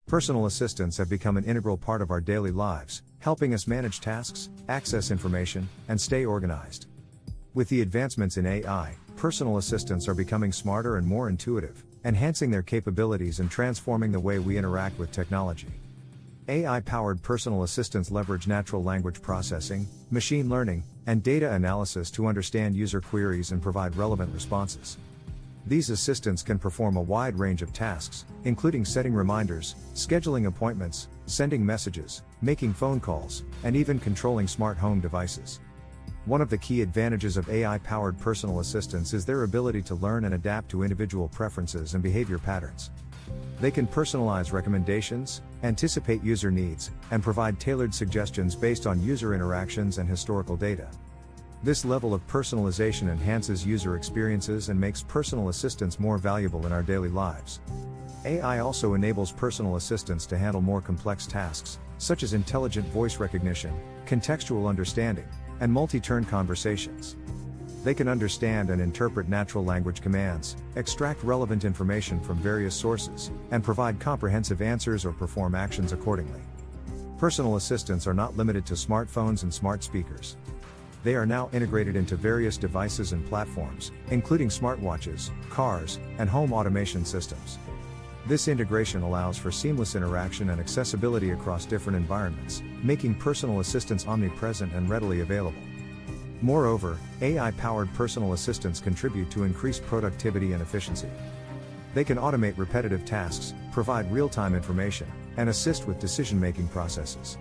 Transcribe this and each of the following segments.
Personal assistants have become an integral part of our daily lives, helping us manage tasks, access information, and stay organized. With the advancements in AI, personal assistants are becoming smarter and more intuitive, enhancing their capabilities and transforming the way we interact with technology. AI-powered personal assistants leverage natural language processing, machine learning, and data analysis to understand user queries and provide relevant responses. These assistants can perform a wide range of tasks, including setting reminders, scheduling appointments, sending messages, making phone calls, and even controlling smart home devices. One of the key advantages of AI-powered personal assistants is their ability to learn and adapt to individual preferences and behavior patterns. They can personalize recommendations, anticipate user needs, and provide tailored suggestions based on user interactions and historical data. This level of personalization enhances user experiences and makes personal assistants more valuable in our daily lives. AI also enables personal assistants to handle more complex tasks, such as intelligent voice recognition, contextual understanding, and multi-turn conversations. They can understand and interpret natural language commands, extract relevant information from various sources, and provide comprehensive answers or perform actions accordingly. Personal assistants are not limited to smartphones and smart speakers. They are now integrated into various devices and platforms, including smartwatches, cars, and home automation systems. This integration allows for seamless interaction and accessibility across different environments, making personal assistants omnipresent and readily available. Moreover, AI-powered personal assistants contribute to increased productivity and efficiency. They can automate repetitive tasks, provide real-time information, and assist with decision-making processes.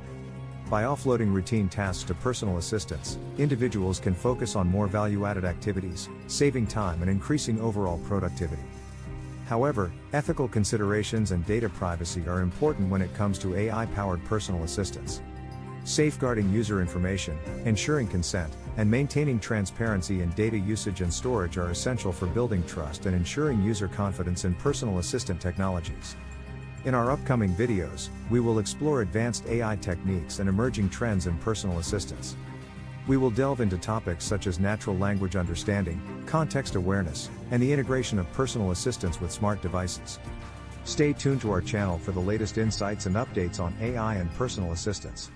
By offloading routine tasks to personal assistants, individuals can focus on more value-added activities, saving time and increasing overall productivity. However, ethical considerations and data privacy are important when it comes to AI-powered personal assistants. Safeguarding user information, ensuring consent, and maintaining transparency in data usage and storage are essential for building trust and ensuring user confidence in personal assistant technologies. In our upcoming videos, we will explore advanced AI techniques and emerging trends in personal assistance. We will delve into topics such as natural language understanding, context awareness, and the integration of personal assistants with smart devices. Stay tuned to our channel for the latest insights and updates on AI and personal assistance.